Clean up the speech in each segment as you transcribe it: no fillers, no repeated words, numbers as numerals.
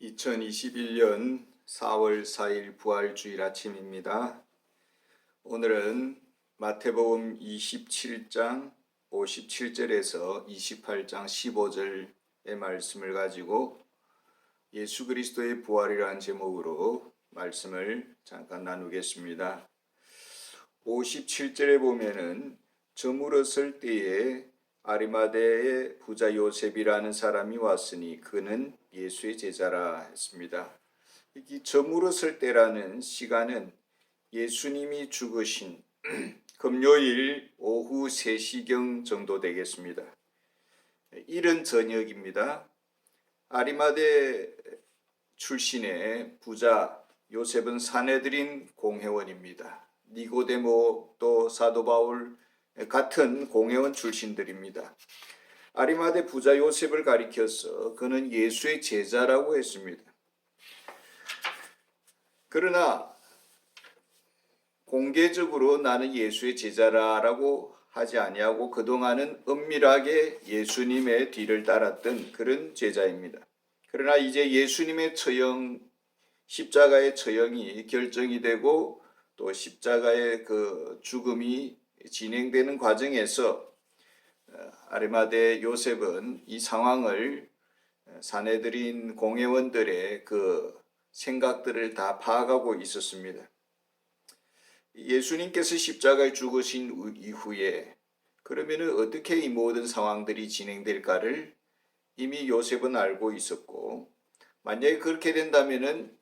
2021년 4월 4일 부활주일 아침입니다. 오늘은 마태복음 27장 57절에서 28장 15절의 말씀을 가지고 예수 그리스도의 부활이라는 제목으로 말씀을 잠깐 나누겠습니다. 57절에 보면은 저물었을 때에 아리마대의 부자 요셉이라는 사람이 왔으니 그는 예수의 제자라 했습니다. 이 저물었을 때라는 시간은 예수님이 죽으신 금요일 오후 3시경 정도 되겠습니다. 이른 저녁입니다. 아리마대 출신의 부자 요셉은 사내들인 공회원입니다. 니고데모 또 사도 바울 같은 공회원 출신들입니다. 아리마대 부자 요셉을 가리켜서 그는 예수의 제자라고 했습니다. 그러나 공개적으로 나는 예수의 제자라고 하지 아니하고 그동안은 은밀하게 예수님의 뒤를 따랐던 그런 제자입니다. 그러나 이제 예수님의 처형, 십자가의 처형이 결정이 되고 또 십자가의 그 죽음이 진행되는 과정에서 아리마대 요셉은 이 상황을 사내들인 공회원들의 그 생각들을 다 파악하고 있었습니다. 예수님께서 십자가에 죽으신 이후에 그러면은 어떻게 이 모든 상황들이 진행될까를 이미 요셉은 알고 있었고, 만약에 그렇게 된다면은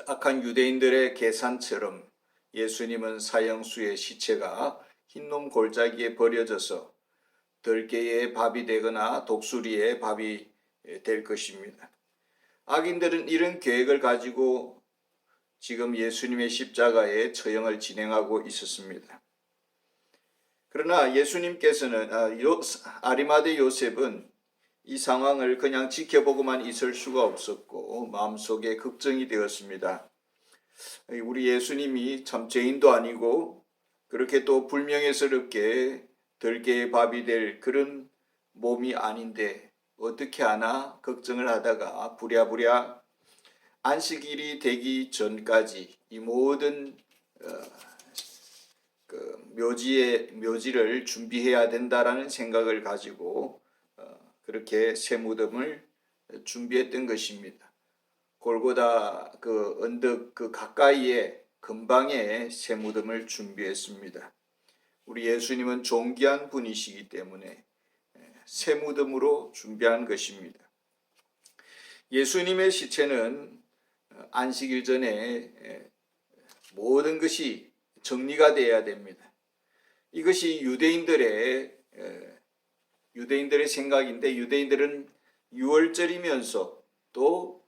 악한 유대인들의 계산처럼 예수님은 사형수의 시체가 흰놈 골짜기에 버려져서 들개의 밥이 되거나 독수리의 밥이 될 것입니다. 악인들은 이런 계획을 가지고 지금 예수님의 십자가의 처형을 진행하고 있었습니다. 그러나 예수님께서는 아리마대 요셉은 이 상황을 그냥 지켜보고만 있을 수가 없었고 마음속에 걱정이 되었습니다. 우리 예수님이 참 죄인도 아니고 그렇게 또 불명예스럽게 들개의 밥이 될 그런 몸이 아닌데 어떻게 하나 걱정을 하다가 부랴부랴 안식일이 되기 전까지 이 모든 묘지를 준비해야 된다라는 생각을 가지고 그렇게 새 무덤을 준비했던 것입니다. 골고다 그 언덕 그 가까이에 근방에 새 무덤을 준비했습니다. 우리 예수님은 존귀한 분이시기 때문에 새 무덤으로 준비한 것입니다. 예수님의 시체는 안식일 전에 모든 것이 정리가 되어야 됩니다. 이것이 유대인들의 생각인데 유대인들은 유월절이면서 또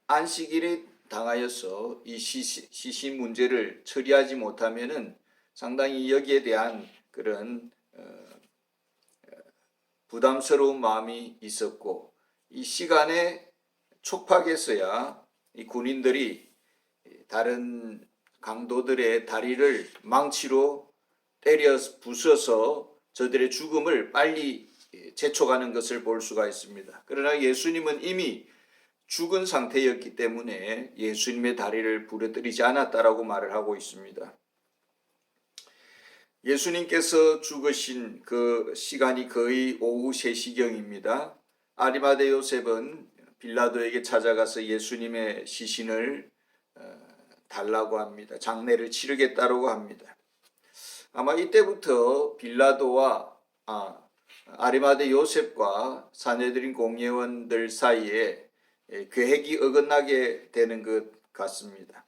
안식일에 당하여서 이 시신 문제를 처리하지 못하면은 상당히 여기에 대한 그런 부담스러운 마음이 있었고 이 시간에 촉박했어야 이 군인들이 다른 강도들의 다리를 망치로 때려 부숴서 저들의 죽음을 빨리 재촉하는 것을 볼 수가 있습니다. 그러나 예수님은 이미 죽은 상태였기 때문에 예수님의 다리를 부러뜨리지 않았다라고 말을 하고 있습니다. 예수님께서 죽으신 그 시간이 거의 오후 3시경입니다. 아리마대 요셉은 빌라도에게 찾아가서 예수님의 시신을 달라고 합니다. 장례를 치르겠다고 합니다. 아마 이때부터 빌라도와 아리마대 요셉과 사내들인 공회원들 사이에 계획이 어긋나게 되는 것 같습니다.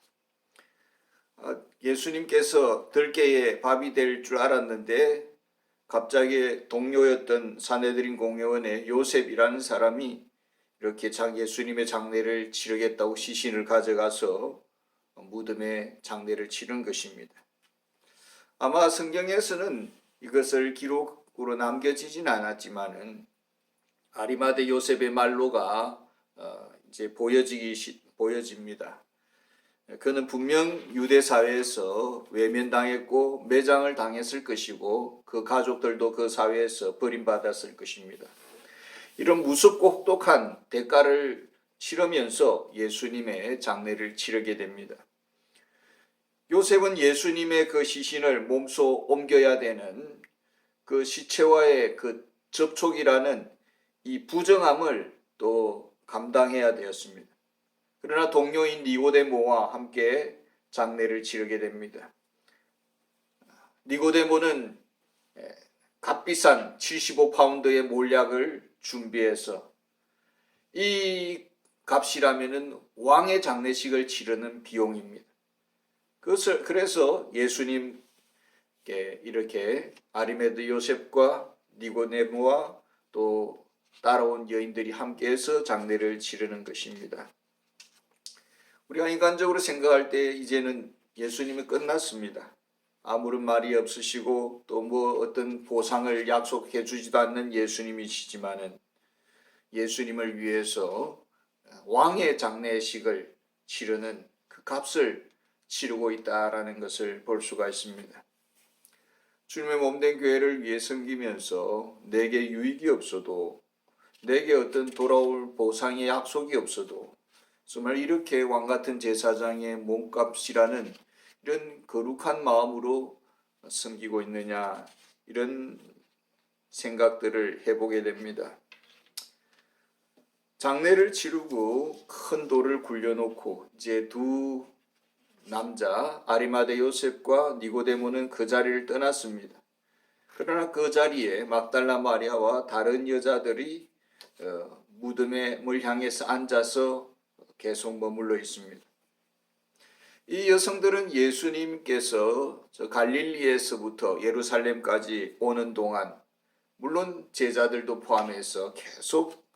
예수님께서 들깨의 밥이 될 줄 알았는데 갑자기 동료였던 사내들인 공회원의 요셉이라는 사람이 이렇게 예수님의 장례를 치르겠다고 시신을 가져가서 무덤에 장례를 치른 것입니다. 아마 성경에서는 이것을 기록으로 남겨지진 않았지만은 아리마대 요셉의 말로가 이제 보여집니다. 그는 분명 유대 사회에서 외면당했고 매장을 당했을 것이고 그 가족들도 그 사회에서 버림받았을 것입니다. 이런 무섭고 혹독한 대가를 치르면서 예수님의 장례를 치르게 됩니다. 요셉은 예수님의 그 시신을 몸소 옮겨야 되는 그 시체와의 그 접촉이라는 이 부정함을 또 감당해야 되었습니다. 그러나 동료인 니고데모와 함께 장례를 치르게 됩니다. 니고데모는 값비싼 75파운드의 몰약을 준비해서 이 값이라면은 왕의 장례식을 치르는 비용입니다. 그래서 예수님께 이렇게 아리마대 요셉과 니고데모와 또 따라온 여인들이 함께해서 장례를 치르는 것입니다. 우리가 인간적으로 생각할 때 이제는 예수님이 끝났습니다. 아무런 말이 없으시고 또 뭐 어떤 보상을 약속해 주지도 않는 예수님이시지만은 예수님을 위해서 왕의 장례식을 치르는 그 값을 치르고 있다라는 것을 볼 수가 있습니다. 주님의 몸된 교회를 위해 섬기면서 내게 유익이 없어도, 내게 어떤 돌아올 보상의 약속이 없어도 정말 이렇게 왕같은 제사장의 몸값이라는 이런 거룩한 마음으로 섬기고 있느냐, 이런 생각들을 해보게 됩니다. 장례를 치르고 큰 돌을 굴려놓고 이제 두 남자 아리마대 요셉과 니고데모는 그 자리를 떠났습니다. 그러나 그 자리에 막달라 마리아와 다른 여자들이 무덤을 향해서 앉아서 계속 머물러 있습니다. 이 여성들은 예수님께서 갈릴리에서부터 예루살렘까지 오는 동안 물론 제자들도 포함해서 계속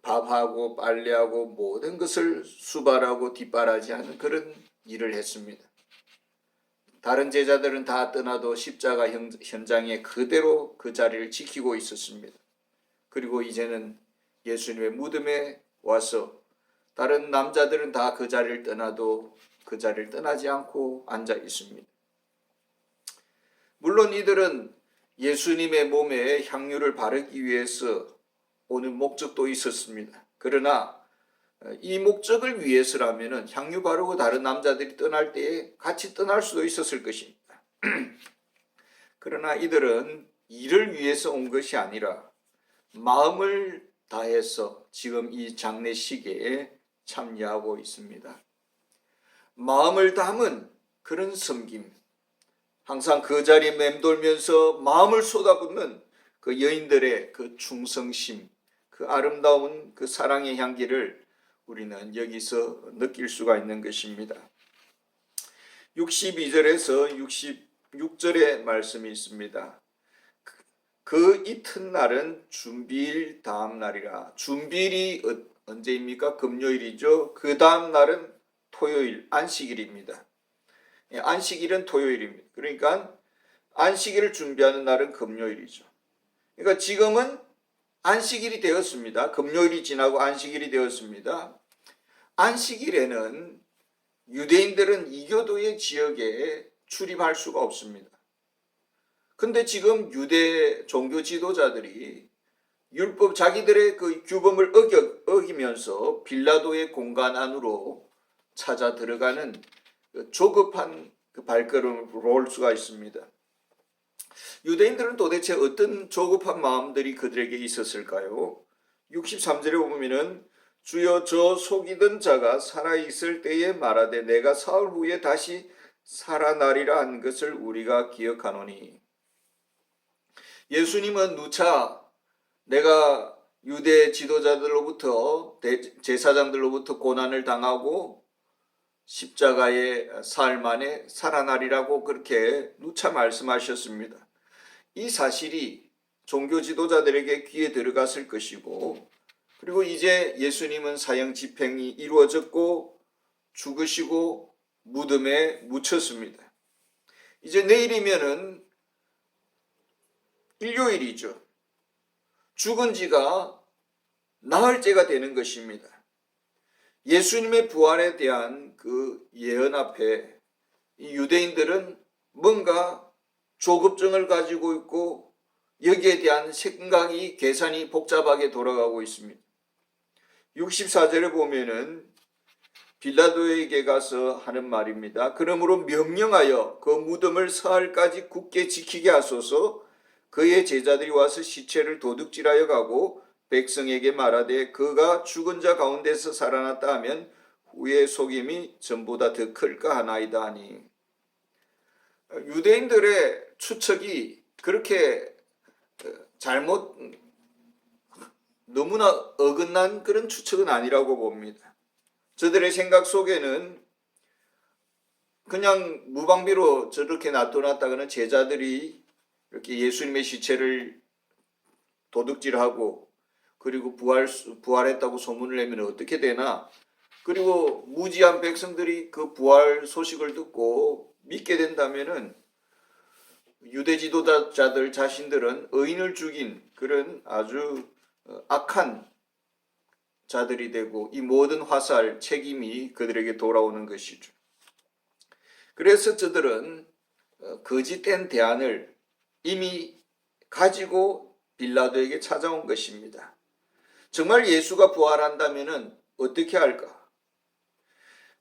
밥하고 빨래하고 모든 것을 수발하고 뒷바라지하는 그런 일을 했습니다. 다른 제자들은 다 떠나도 십자가 현장에 그대로 그 자리를 지키고 있었습니다. 그리고 이제는 예수님의 무덤에 와서 다른 남자들은 다 그 자리를 떠나도 그 자리를 떠나지 않고 앉아 있습니다. 물론 이들은 예수님의 몸에 향유를 바르기 위해서 오는 목적도 있었습니다. 그러나 이 목적을 위해서라면 향유 바르고 다른 남자들이 떠날 때에 같이 떠날 수도 있었을 것입니다. 그러나 이들은 일을 위해서 온 것이 아니라 마음을 다해서 지금 이 장례식에 참여하고 있습니다. 마음을 담은 그런 섬김, 항상 그 자리에 맴돌면서 마음을 쏟아붓는 그 여인들의 그 충성심, 그 아름다운 그 사랑의 향기를 우리는 여기서 느낄 수가 있는 것입니다. 62절에서 66절의 말씀이 있습니다. 그 이튿날은 준비일 다음 날이라. 준비일이 언제입니까? 금요일이죠. 그 다음 날은 토요일, 안식일입니다. 안식일은 토요일입니다. 그러니까 안식일을 준비하는 날은 금요일이죠. 그러니까 지금은 안식일이 되었습니다. 금요일이 지나고 안식일이 되었습니다. 안식일에는 유대인들은 이교도의 지역에 출입할 수가 없습니다. 근데 지금 유대 종교 지도자들이 율법 자기들의 그 규범을 어기면서 빌라도의 공간 안으로 찾아 들어가는 조급한 그 발걸음을 볼 수가 있습니다. 유대인들은 도대체 어떤 조급한 마음들이 그들에게 있었을까요? 63절에 보면은 주여 저 속이던 자가 살아있을 때에 말하되 내가 사흘 후에 다시 살아나리라 한 것을 우리가 기억하노니. 예수님은 누차 내가 유대 지도자들로부터 제사장들로부터 고난을 당하고 십자가의 사흘 만에 살아나리라고 그렇게 누차 말씀하셨습니다. 이 사실이 종교 지도자들에게 귀에 들어갔을 것이고, 그리고 이제 예수님은 사형 집행이 이루어졌고 죽으시고 무덤에 묻혔습니다. 이제 내일이면은 일요일이죠. 죽은 지가 나흘째가 되는 것입니다. 예수님의 부활에 대한 그 예언 앞에 이 유대인들은 뭔가 조급증을 가지고 있고 여기에 대한 생각이 계산이 복잡하게 돌아가고 있습니다. 64절에 보면은 빌라도에게 가서 하는 말입니다. 그러므로 명령하여 그 무덤을 사흘까지 굳게 지키게 하소서. 그의 제자들이 와서 시체를 도둑질하여 가고 백성에게 말하되 그가 죽은 자 가운데서 살아났다 하면 후의 속임이 전보다 더 클까 하나이다 하니, 유대인들의 추측이 그렇게 잘못 너무나 어긋난 그런 추측은 아니라고 봅니다. 저들의 생각 속에는 그냥 무방비로 저렇게 놔둬놨다가는 제자들이 이렇게 예수님의 시체를 도둑질하고 그리고 부활했다고 소문을 내면 어떻게 되나, 그리고 무지한 백성들이 그 부활 소식을 듣고 믿게 된다면은 유대 지도자들 자신들은 의인을 죽인 그런 아주 악한 자들이 되고 이 모든 화살 책임이 그들에게 돌아오는 것이죠. 그래서 저들은 거짓된 대안을 이미 가지고 빌라도에게 찾아온 것입니다. 정말 예수가 부활한다면 어떻게 할까?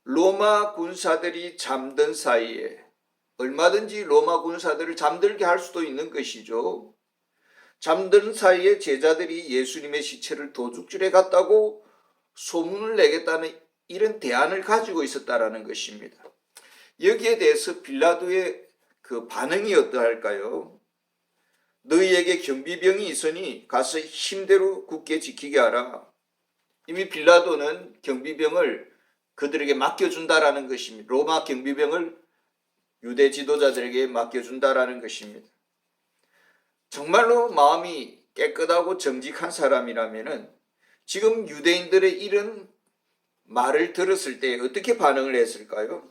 로마 군사들이 잠든 사이에 얼마든지 로마 군사들을 잠들게 할 수도 있는 것이죠. 잠든 사이에 제자들이 예수님의 시체를 도둑질해 갔다고 소문을 내겠다는 이런 대안을 가지고 있었다라는 것입니다. 여기에 대해서 빌라도의 그 반응이 어떠할까요? 너희에게 경비병이 있으니 가서 힘대로 굳게 지키게 하라. 이미 빌라도는 경비병을 그들에게 맡겨준다라는 것입니다. 로마 경비병을 유대 지도자들에게 맡겨준다라는 것입니다. 정말로 마음이 깨끗하고 정직한 사람이라면 지금 유대인들의 이런 말을 들었을 때 어떻게 반응을 했을까요?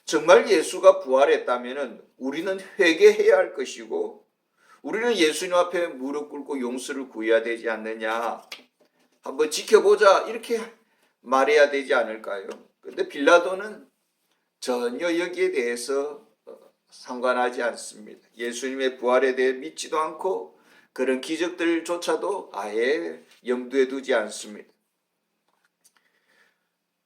정말 예수가 부활했다면 우리는 회개해야 할 것이고 우리는 예수님 앞에 무릎 꿇고 용서를 구해야 되지 않느냐, 한번 지켜보자, 이렇게 말해야 되지 않을까요? 그런데 빌라도는 전혀 여기에 대해서 상관하지 않습니다. 예수님의 부활에 대해 믿지도 않고 그런 기적들조차도 아예 염두에 두지 않습니다.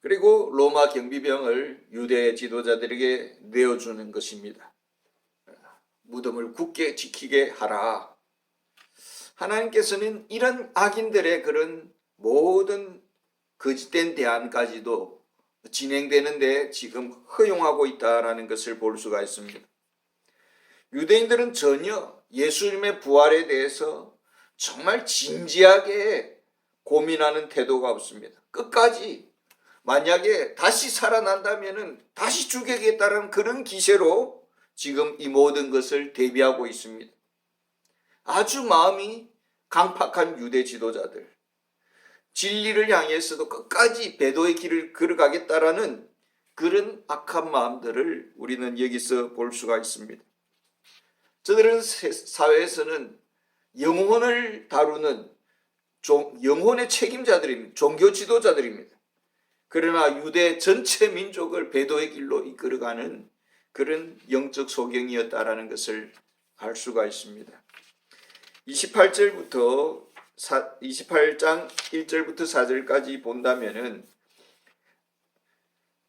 그리고 로마 경비병을 유대 지도자들에게 내어주는 것입니다. 무덤을 굳게 지키게 하라. 하나님께서는 이런 악인들의 그런 모든 거짓된 대안까지도 진행되는데 지금 허용하고 있다는 것을 볼 수가 있습니다. 유대인들은 전혀 예수님의 부활에 대해서 정말 진지하게 고민하는 태도가 없습니다. 끝까지 만약에 다시 살아난다면 다시 죽이겠다는 그런 기세로 지금 이 모든 것을 대비하고 있습니다. 아주 마음이 강팍한 유대 지도자들, 진리를 향해서도 끝까지 배도의 길을 걸어가겠다라는 그런 악한 마음들을 우리는 여기서 볼 수가 있습니다. 저들은 사회에서는 영혼을 다루는 영혼의 책임자들입니다. 종교 지도자들입니다. 그러나 유대 전체 민족을 배도의 길로 이끌어가는 그런 영적 소경이었다라는 것을 알 수가 있습니다. 28장 1절부터 4절까지 본다면은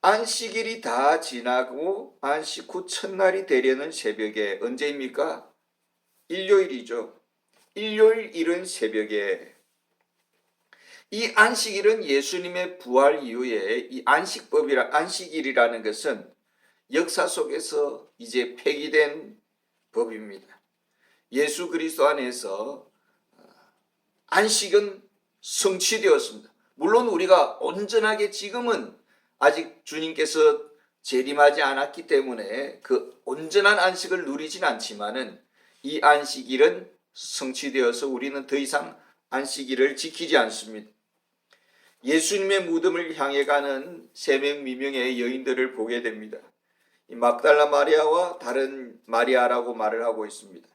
안식일이 다 지나고 안식 후 첫날이 되려는 새벽에, 언제입니까? 일요일이죠. 일요일 이른 새벽에, 이 안식일은 예수님의 부활 이후에 이 안식일이라는 것은 역사 속에서 이제 폐기된 법입니다. 예수 그리스도 안에서 안식은 성취되었습니다. 물론 우리가 온전하게 지금은 아직 주님께서 재림하지 않았기 때문에 그 온전한 안식을 누리진 않지만은 이 안식일은 성취되어서 우리는 더 이상 안식일을 지키지 않습니다. 예수님의 무덤을 향해 가는 세 명 미명의 여인들을 보게 됩니다. 이 막달라 마리아와 다른 마리아라고 말을 하고 있습니다.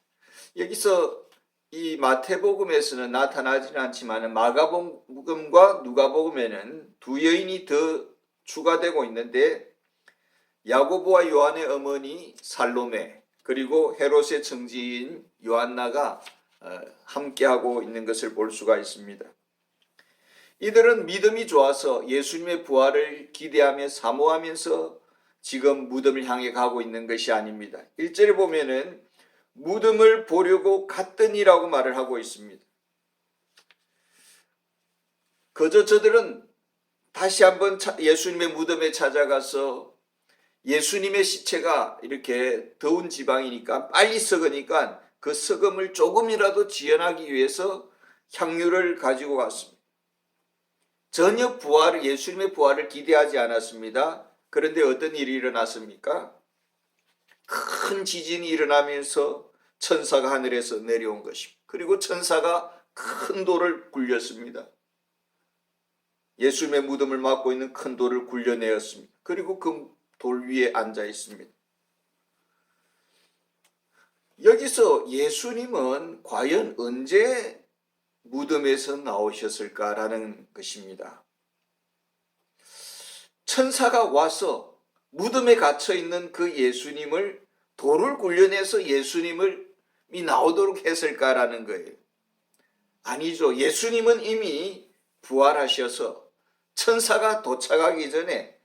여기서 이 마태복음에서는 나타나지는 않지만 마가복음과 누가복음에는 두 여인이 더 추가되고 있는데, 야고보와 요한의 어머니 살로메 그리고 헤롯의 청지인 요한나가 함께하고 있는 것을 볼 수가 있습니다. 이들은 믿음이 좋아서 예수님의 부활을 기대하며 사모하면서 지금 무덤을 향해 가고 있는 것이 아닙니다. 1절에 보면은 무덤을 보려고 갔더니라고 말을 하고 있습니다. 그저 저들은 다시 한번 예수님의 무덤에 찾아가서 예수님의 시체가 이렇게 더운 지방이니까 빨리 썩으니까 그 썩음을 조금이라도 지연하기 위해서 향유를 가지고 갔습니다. 전혀 예수님의 부활을 기대하지 않았습니다. 그런데 어떤 일이 일어났습니까? 큰 지진이 일어나면서 천사가 하늘에서 내려온 것입니다. 그리고 천사가 큰 돌을 굴렸습니다. 예수님의 무덤을 막고 있는 큰 돌을 굴려내었습니다. 그리고 그 돌 위에 앉아 있습니다. 여기서 예수님은 과연 언제 무덤에서 나오셨을까라는 것입니다. 천사가 와서 무덤에 갇혀 있는 그 예수님을 돌을 굴려내서 예수님을 나오도록 했을까라는 거예요. 아니죠. 예수님은 이미 부활하셔서 천사가 도착하기 전에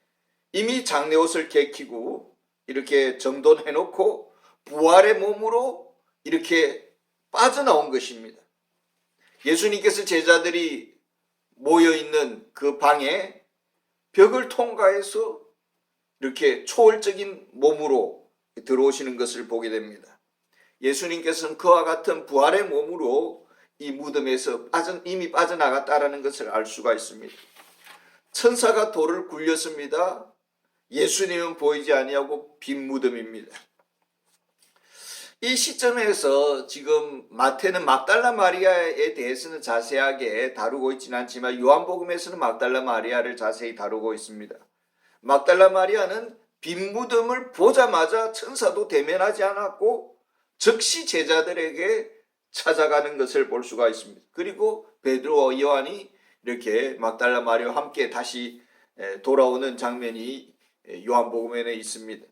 이미 장례옷을 개키고 이렇게 정돈해놓고 부활의 몸으로 이렇게 빠져나온 것입니다. 예수님께서 제자들이 모여있는 그 방에 벽을 통과해서 이렇게 초월적인 몸으로 들어오시는 것을 보게 됩니다. 예수님께서는 그와 같은 부활의 몸으로 이 무덤에서 이미 빠져나갔다라는 것을 알 수가 있습니다. 천사가 돌을 굴렸습니다. 예수님은 보이지 아니하고 빈 무덤입니다. 이 시점에서 지금 마태는 막달라 마리아에 대해서는 자세하게 다루고 있지는 않지만 요한복음에서는 막달라 마리아를 자세히 다루고 있습니다. 막달라 마리아는 빈 무덤을 보자마자 천사도 대면하지 않았고 즉시 제자들에게 찾아가는 것을 볼 수가 있습니다. 그리고 베드로와 요한이 이렇게 막달라 마리아와 함께 다시 돌아오는 장면이 요한복음에는 있습니다.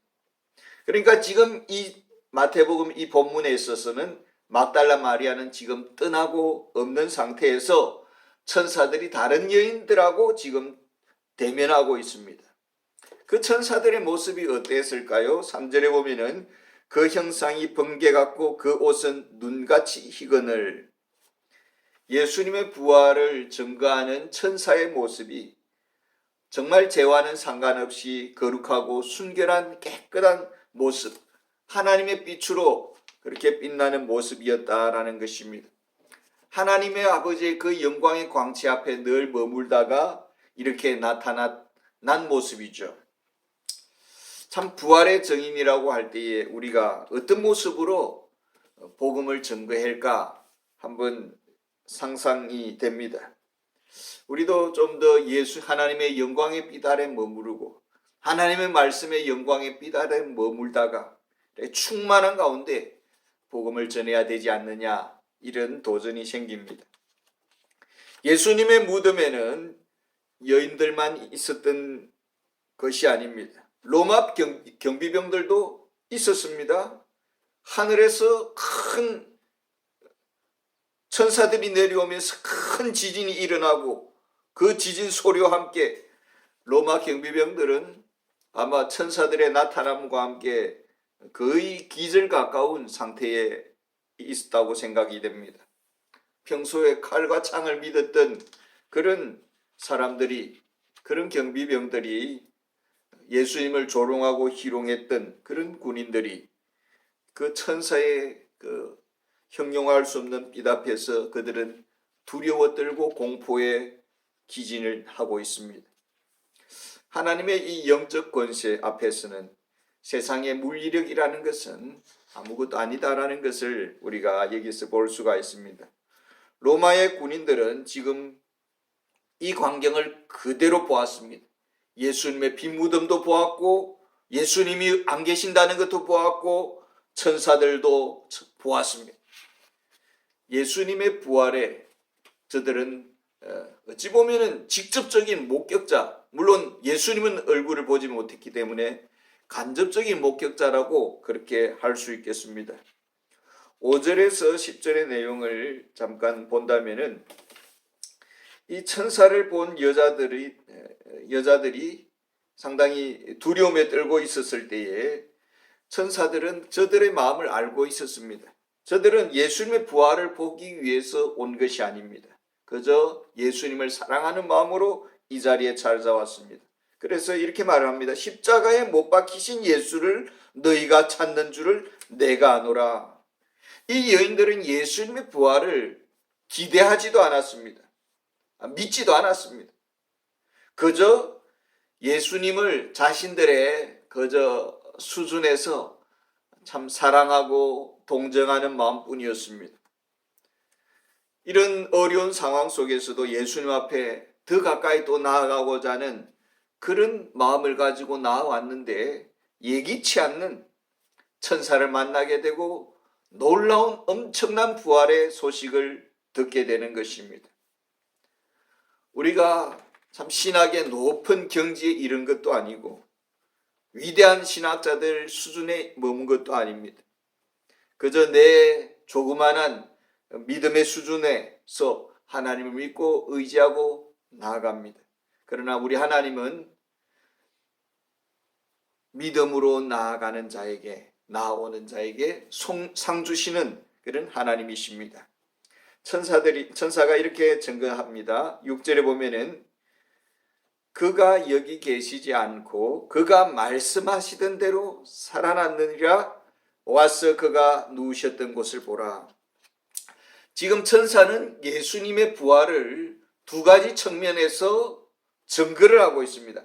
그러니까 지금 이 마태복음 이 본문에 있어서는 막달라 마리아는 지금 떠나고 없는 상태에서 천사들이 다른 여인들하고 지금 대면하고 있습니다. 그 천사들의 모습이 어땠을까요? 3절에 보면은 그 형상이 번개 같고 그 옷은 눈같이 희거늘. 예수님의 부활을 증거하는 천사의 모습이 정말 죄와는 상관없이 거룩하고 순결한 깨끗한 모습, 하나님의 빛으로 그렇게 빛나는 모습이었다라는 것입니다. 하나님의 아버지의 그 영광의 광채 앞에 늘 머물다가 이렇게 나타난 모습이죠. 참 부활의 증인이라고 할 때에 우리가 어떤 모습으로 복음을 증거할까 한번 상상이 됩니다. 우리도 좀 더 하나님의 영광의 빛 아래 머무르고 하나님의 말씀의 영광의 빛 아래 머물다가 충만한 가운데 복음을 전해야 되지 않느냐 이런 도전이 생깁니다. 예수님의 무덤에는 여인들만 있었던 것이 아닙니다. 로마 경비병들도 있었습니다. 하늘에서 큰 천사들이 내려오면서 큰 지진이 일어나고 그 지진 소리와 함께 로마 경비병들은 아마 천사들의 나타남과 함께 거의 기절 가까운 상태에 있었다고 생각이 됩니다. 평소에 칼과 창을 믿었던 그런 사람들이, 그런 경비병들이 예수님을 조롱하고 희롱했던 그런 군인들이 그 천사의 그 형용할 수 없는 빛 앞에서 그들은 두려워 떨고 공포에 기진을 하고 있습니다. 하나님의 이 영적 권세 앞에서는 세상의 물리력이라는 것은 아무것도 아니다라는 것을 우리가 여기서 볼 수가 있습니다. 로마의 군인들은 지금 이 광경을 그대로 보았습니다. 예수님의 빈 무덤도 보았고 예수님이 안 계신다는 것도 보았고 천사들도 보았습니다. 예수님의 부활에 저들은 어찌 보면은 직접적인 목격자, 물론 예수님은 얼굴을 보지 못했기 때문에 간접적인 목격자라고 그렇게 할 수 있겠습니다. 5절에서 10절의 내용을 잠깐 본다면은 이 천사를 본 여자들이 상당히 두려움에 떨고 있었을 때에 천사들은 저들의 마음을 알고 있었습니다. 저들은 예수님의 부활을 보기 위해서 온 것이 아닙니다. 그저 예수님을 사랑하는 마음으로 이 자리에 찾아왔습니다. 그래서 이렇게 말합니다. 십자가에 못 박히신 예수를 너희가 찾는 줄을 내가 아노라. 이 여인들은 예수님의 부활을 기대하지도 않았습니다. 믿지도 않았습니다. 그저 예수님을 자신들의 그저 수준에서 참 사랑하고 동정하는 마음뿐이었습니다. 이런 어려운 상황 속에서도 예수님 앞에 더 가까이 또 나아가고자 하는 그런 마음을 가지고 나아왔는데 예기치 않는 천사를 만나게 되고 놀라운 엄청난 부활의 소식을 듣게 되는 것입니다. 우리가 참 신학의 높은 경지에 이른 것도 아니고 위대한 신학자들 수준에 머문 것도 아닙니다. 그저 내 조그만한 믿음의 수준에서 하나님을 믿고 의지하고 나아갑니다. 그러나 우리 하나님은 믿음으로 나아가는 자에게, 나아오는 자에게 상 주시는 그런 하나님이십니다. 천사가 이렇게 증거합니다. 6절에 보면은 그가 여기 계시지 않고 그가 말씀하시던 대로 살아났느니라. 와서 그가 누우셨던 곳을 보라. 지금 천사는 예수님의 부활을 두 가지 측면에서 증거를 하고 있습니다.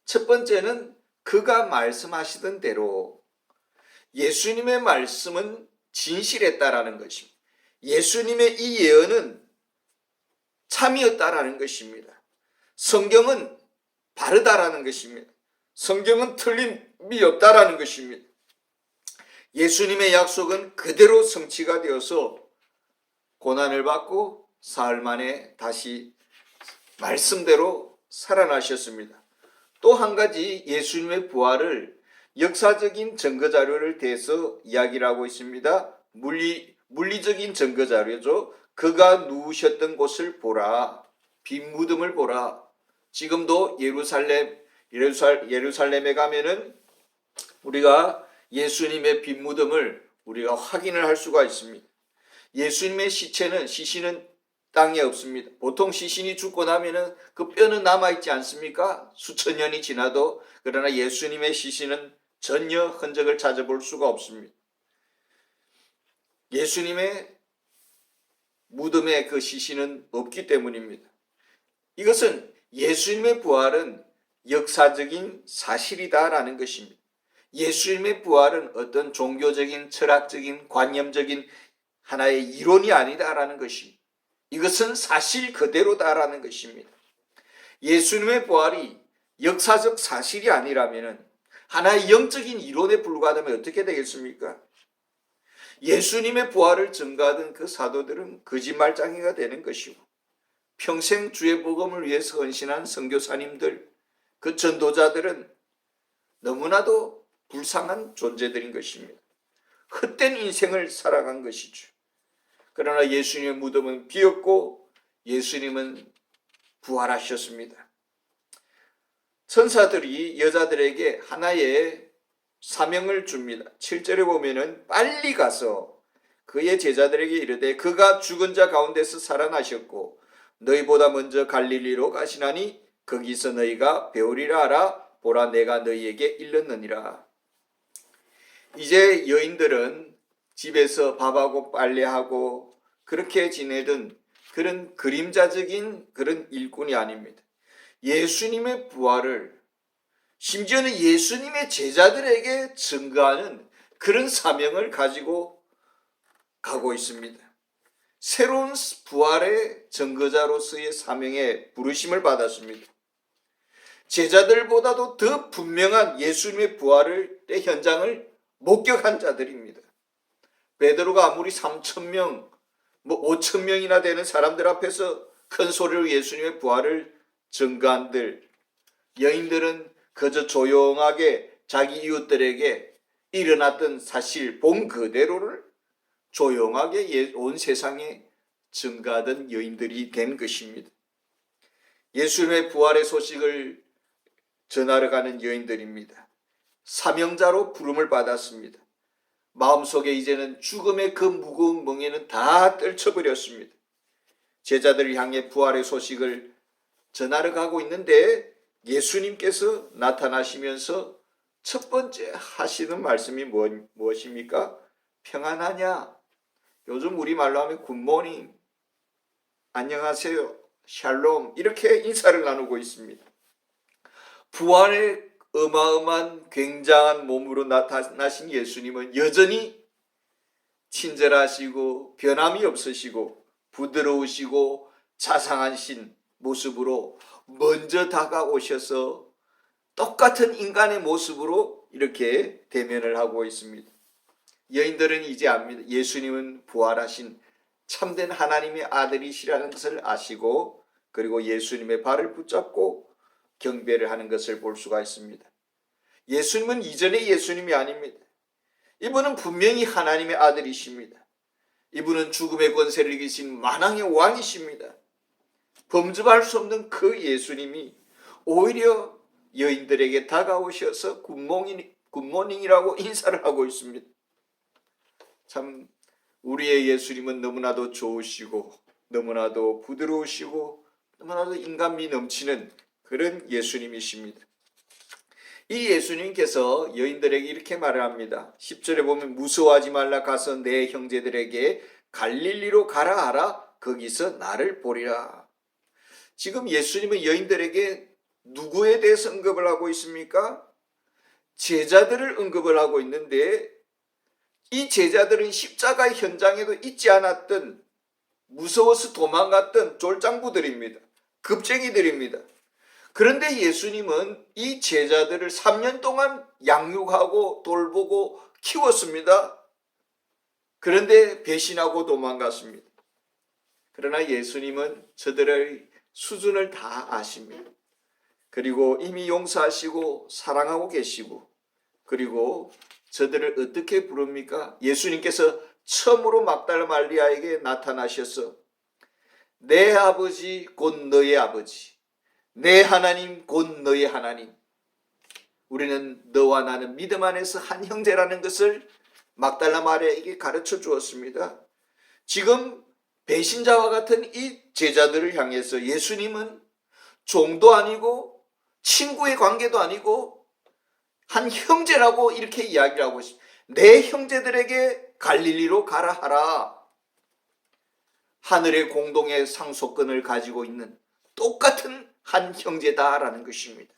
첫 번째는 그가 말씀하시던 대로, 예수님의 말씀은 진실했다라는 것입니다. 예수님의 이 예언은 참이었다라는 것입니다. 성경은 바르다라는 것입니다. 성경은 틀림이 없다라는 것입니다. 예수님의 약속은 그대로 성취가 되어서 고난을 받고 사흘 만에 다시 말씀대로 살아나셨습니다. 또 한 가지 예수님의 부활을 역사적인 증거자료를 대해서 이야기를 하고 있습니다. 물리적인 증거자료죠. 그가 누우셨던 곳을 보라. 빈 무덤을 보라. 지금도 예루살렘에 가면은 우리가 예수님의 빈 무덤을 우리가 확인을 할 수가 있습니다. 예수님의 시신은 땅에 없습니다. 보통 시신이 죽고 나면은 그 뼈는 남아있지 않습니까? 수천 년이 지나도. 그러나 예수님의 시신은 전혀 흔적을 찾아볼 수가 없습니다. 예수님의 무덤에 그 시신은 없기 때문입니다. 이것은 예수님의 부활은 역사적인 사실이다라는 것입니다. 예수님의 부활은 어떤 종교적인, 철학적인, 관념적인 하나의 이론이 아니다라는 것입니다. 이것은 사실 그대로다라는 것입니다. 예수님의 부활이 역사적 사실이 아니라면 하나의 영적인 이론에 불과하다면 어떻게 되겠습니까? 예수님의 부활을 증거하던 그 사도들은 거짓말쟁이가 되는 것이고, 평생 주의 복음을 위해서 헌신한 선교사님들, 그 전도자들은 너무나도 불쌍한 존재들인 것입니다. 헛된 인생을 살아간 것이죠. 그러나 예수님의 무덤은 비었고 예수님은 부활하셨습니다. 천사들이 여자들에게 하나의 사명을 줍니다. 7절에 보면은 빨리 가서 그의 제자들에게 이르되 그가 죽은 자 가운데서 살아나셨고 너희보다 먼저 갈릴리로 가시나니 거기서 너희가 배우리라 하라. 보라, 내가 너희에게 일렀느니라. 이제 여인들은 집에서 밥하고 빨래하고 그렇게 지내던 그런 그림자적인 그런 일꾼이 아닙니다. 예수님의 부활을, 심지어는 예수님의 제자들에게 증거하는 그런 사명을 가지고 가고 있습니다. 새로운 부활의 증거자로서의 사명에 부르심을 받았습니다. 제자들보다도 더 분명한 예수님의 부활의 현장을 목격한 자들입니다. 베드로가 아무리 3,000명, 5,000명이나 되는 사람들 앞에서 큰 소리로 예수님의 부활을 증거한들, 여인들은 그저 조용하게 자기 이웃들에게 일어났던 사실 본 그대로를 조용하게 온 세상에 증거하던 여인들이 된 것입니다. 예수님의 부활의 소식을 전하러 가는 여인들입니다. 사명자로 부름을 받았습니다. 마음속에 이제는 죽음의 그 무거운 멍에는 다 떨쳐버렸습니다. 제자들을 향해 부활의 소식을 전하러 가고 있는데 예수님께서 나타나시면서 첫 번째 하시는 말씀이 무엇입니까? 평안하냐? 요즘 우리말로 하면 굿모닝, 안녕하세요, 샬롬 이렇게 인사를 나누고 있습니다. 부활의 어마어마한 굉장한 몸으로 나타나신 예수님은 여전히 친절하시고 변함이 없으시고 부드러우시고 자상하신 모습으로 먼저 다가오셔서 똑같은 인간의 모습으로 이렇게 대면을 하고 있습니다. 여인들은 이제 압니다. 예수님은 부활하신 참된 하나님의 아들이시라는 것을 아시고 그리고 예수님의 발을 붙잡고 경배를 하는 것을 볼 수가 있습니다. 예수님은 이전의 예수님이 아닙니다. 이분은 분명히 하나님의 아들이십니다. 이분은 죽음의 권세를 이기신 만왕의 왕이십니다. 범접할 수 없는 그 예수님이 오히려 여인들에게 다가오셔서 굿모닝이라고 인사를 하고 있습니다. 참 우리의 예수님은 너무나도 좋으시고 너무나도 부드러우시고 너무나도 인간미 넘치는 그런 예수님이십니다. 이 예수님께서 여인들에게 이렇게 말을 합니다. 10절에 보면 무서워하지 말라, 가서 내 형제들에게 갈릴리로 가라 하라, 거기서 나를 보리라. 지금 예수님은 여인들에게 누구에 대해서 언급을 하고 있습니까? 제자들을 언급을 하고 있는데 이 제자들은 십자가 현장에도 있지 않았던, 무서워서 도망갔던 쫄장부들입니다. 겁쟁이들입니다. 그런데 예수님은 이 제자들을 3년 동안 양육하고 돌보고 키웠습니다. 그런데 배신하고 도망갔습니다. 그러나 예수님은 저들의 수준을 다 아십니다. 그리고 이미 용서하시고 사랑하고 계시고, 그리고 저들을 어떻게 부릅니까? 예수님께서 처음으로 막달라 마리아에게 나타나셔서 내 아버지 곧 너의 아버지, 내 하나님 곧 너의 하나님, 우리는 너와 나는 믿음 안에서 한 형제라는 것을 막달라 마리아에게 가르쳐 주었습니다. 지금 배신자와 같은 이 제자들을 향해서 예수님은 종도 아니고 친구의 관계도 아니고 한 형제라고 이렇게 이야기를 하고 있습니다. 내 형제들에게 갈릴리로 가라 하라. 하늘의 공동의 상속권을 가지고 있는 똑같은 한 형제다라는 것입니다.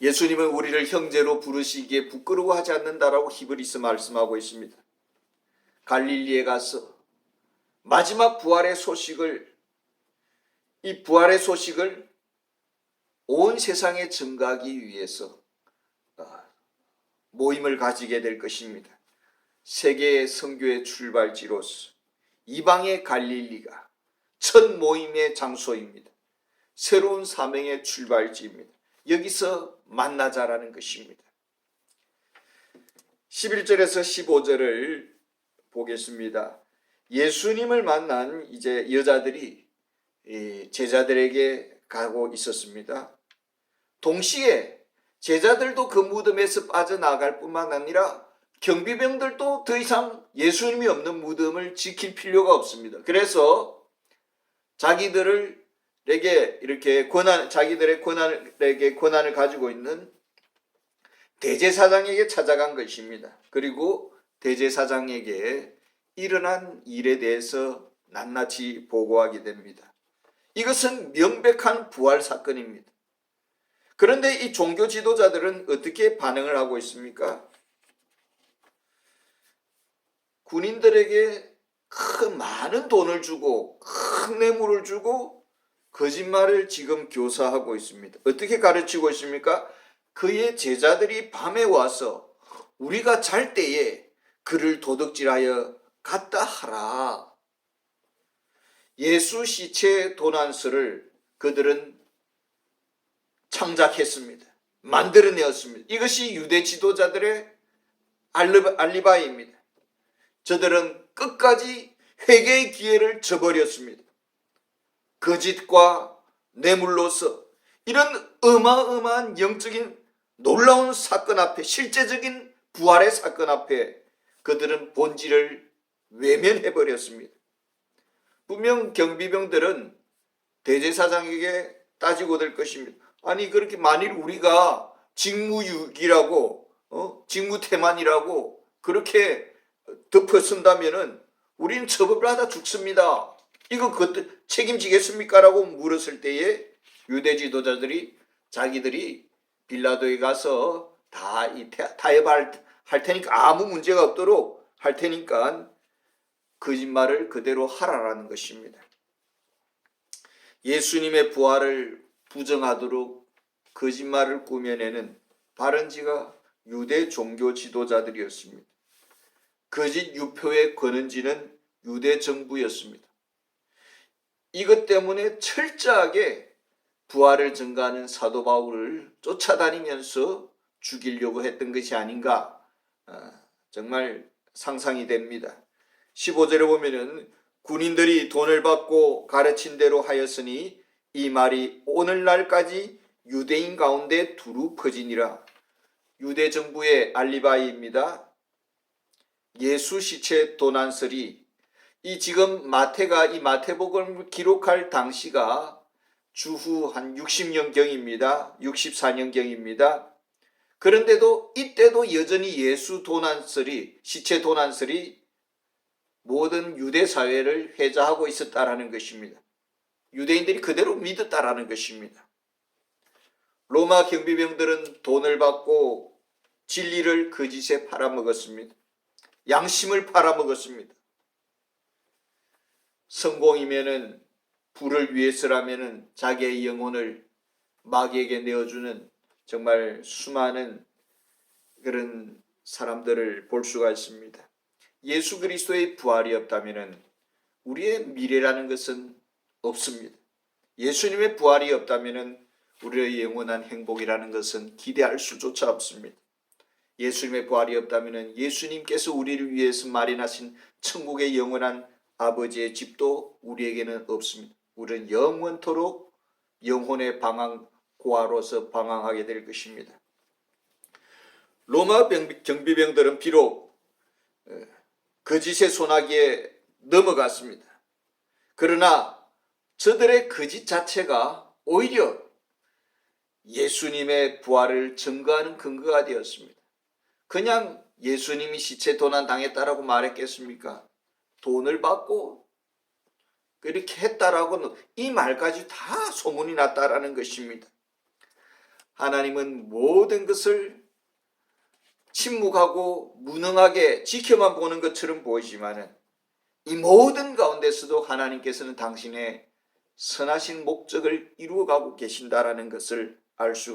예수님은 우리를 형제로 부르시기에 부끄러워하지 않는다라고 히브리서 말씀하고 있습니다. 갈릴리에 가서 마지막 부활의 소식을, 이 부활의 소식을 온 세상에 전가하기 위해서 모임을 가지게 될 것입니다. 세계의 선교의 출발지로서 이방의 갈릴리가 첫 모임의 장소입니다. 새로운 사명의 출발지입니다. 여기서 만나자라는 것입니다. 11절에서 15절을 보겠습니다. 예수님을 만난 이제 여자들이 제자들에게 가고 있었습니다. 동시에 제자들도 그 무덤에서 빠져나갈 뿐만 아니라 경비병들도 더 이상 예수님이 없는 무덤을 지킬 필요가 없습니다. 그래서 자기들에게 이렇게 자기들의 권한을 가지고 있는 대제사장에게 찾아간 것입니다. 그리고 대제사장에게 일어난 일에 대해서 낱낱이 보고하게 됩니다. 이것은 명백한 부활 사건입니다. 그런데 이 종교 지도자들은 어떻게 반응을 하고 있습니까? 군인들에게 많은 돈을 주고 큰 뇌물을 주고 거짓말을 지금 교사하고 있습니다. 어떻게 가르치고 있습니까? 그의 제자들이 밤에 와서 우리가 잘 때에 그를 도둑질하여 갖다 하라. 예수 시체 도난서를 그들은 창작했습니다. 만들어내었습니다. 이것이 유대 지도자들의 알리바이입니다. 저들은 끝까지 회개의 기회를 저버렸습니다. 거짓과 뇌물로서 이런 어마어마한 영적인 놀라운 사건 앞에, 실제적인 부활의 사건 앞에 그들은 본질을 외면해버렸습니다. 분명 경비병들은 대제사장에게 따지고 될 것입니다. 아니 그렇게 만일 우리가 직무유기라고 직무태만이라고 그렇게 덮어쓴다면은 우리는 처벌받아 죽습니다. 이거 그때 책임지겠습니까? 라고 물었을 때에 유대 지도자들이 자기들이 빌라도에 가서 다 타협할 테니까 아무 문제가 없도록 할 테니까 거짓말을 그대로 하라라는 것입니다. 예수님의 부활을 부정하도록 거짓말을 꾸며내는 발원지가 유대 종교 지도자들이었습니다. 거짓 유표의 권은지는 유대 정부였습니다. 이것 때문에 철저하게 부활을 증거하는 사도 바울을 쫓아다니면서 죽이려고 했던 것이 아닌가 정말 상상이 됩니다. 15절에 보면은 군인들이 돈을 받고 가르친 대로 하였으니 이 말이 오늘날까지 유대인 가운데 두루 퍼지니라. 유대 정부의 알리바이입니다. 예수 시체 도난설이 이 지금 마태가 이 마태복음을 기록할 당시가 주후 한 60년경입니다. 64년경입니다. 그런데도 이때도 여전히 예수 도난설이 시체 도난설이 모든 유대 사회를 회자하고 있었다라는 것입니다. 유대인들이 그대로 믿었다라는 것입니다. 로마 경비병들은 돈을 받고 진리를 거짓에 팔아먹었습니다. 양심을 팔아먹었습니다. 성공이면은 부를 위해서라면은 자기의 영혼을 마귀에게 내어주는 정말 수많은 그런 사람들을 볼 수가 있습니다. 예수 그리스도의 부활이 없다면은 우리의 미래라는 것은 없습니다. 예수님의 부활이 없다면은 우리의 영원한 행복이라는 것은 기대할 수조차 없습니다. 예수님의 부활이 없다면은 예수님께서 우리를 위해서 마련하신 천국의 영원한 아버지의 집도 우리에게는 없습니다. 우리는 영원토록 영혼의 고아로서 방황하게 될 것입니다. 로마 경비병들은 비록 거짓의 소나기에 넘어갔습니다. 그러나 저들의 거짓 자체가 오히려 예수님의 부활을 증거하는 근거가 되었습니다. 그냥 예수님이 시체 도난 당했다라고 말했겠습니까? 돈을 받고 그렇게 했다라고는 이 말까지 다 소문이 났다라는 것입니다. 하나님은 모든 것을 침묵하고 무능하게 지켜만 보는 것처럼 보이지만은 이 모든 가운데서도 하나님께서는 당신의 선하신 목적을 이루어가고 계신다라는 것을 알 수가